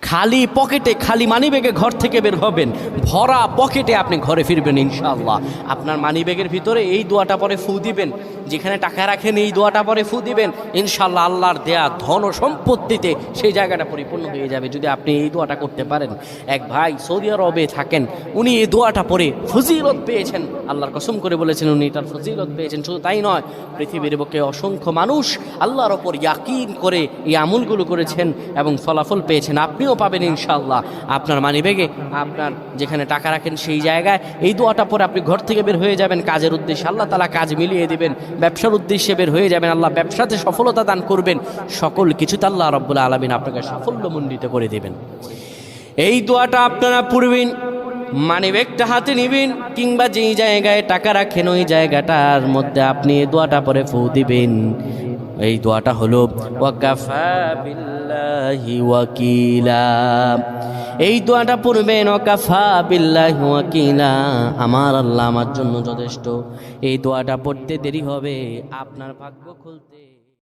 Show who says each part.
Speaker 1: খালি পকেটে, খালি মানিব্যাগে ঘর থেকে বের হবেন, ভরা পকেটে আপনি ঘরে ফিরবেন ইনশাআল্লাহ। আপনার মানিব্যাগের ভিতরে এই দোয়াটা পরে ফু দিবেন, যেখানে টাকা রাখেন এই দোয়াটা পরে ফু দিবেন, ইনশাআল্লাহ আল্লাহর দেয়া ধন ও সম্পত্তিতে সেই জায়গাটা পরিপূর্ণ হয়ে যাবে যদি আপনি এই দোয়াটা করতে পারেন। এক ভাই সৌদি আরবে থাকেন, উনি এই দোয়াটা পরে ফজিলত পেয়েছেন, আল্লাহর কসম করে বলেছেন উনি তার ফজিলত পেয়েছেন। শুধু তাই নয়, পৃথিবীর বুকে অসংখ্য মানুষ আল্লাহর ওপর ইয়াকিন করে এই আমলগুলো করেছেন এবং ফলাফল পেয়েছেন। আপনিও পাবেন ইনশাআল্লাহ। আপনার মানিব্যাগে, আপনার যেখানে টাকা রাখেন সেই জায়গায় এই দোয়াটা পরে আপনি ঘর থেকে বের হয়ে যাবেন কাজের উদ্দেশ্যে, আল্লাহ তাআলা কাজ মিলিয়ে দিবেন। ব্যবসার উদ্দেশ্যে বের হয়ে যাবেন, আল্লাহ ব্যবসাতে সফলতা দান করবেন। সকল কিছুতে আল্লাহ রাব্বুল আলামিন আপনাকে সাফল্যমণ্ডিত করে দেবেন। এই দোয়াটা আপনারা পড়বেন, মানিব্যাগটা হাতে নিবেন, কিংবা যেই জায়গায় টাকা রাখেন ওই জায়গাটার মধ্যে আপনি এই দোয়াটা পরে ফু দিবেন। এই দোয়াটা হলো ওয়াকাফা বিল্লাহি ওয়াকিলা। এই দোয়াটা পড়বেন, ওয়াকাফা বিল্লাহি ওয়াকিলা, আমার আল্লাহ আমার জন্য যথেষ্ট। এই দোয়াটা পড়তে দেরি হবে, আপনার ভাগ্য খুলতে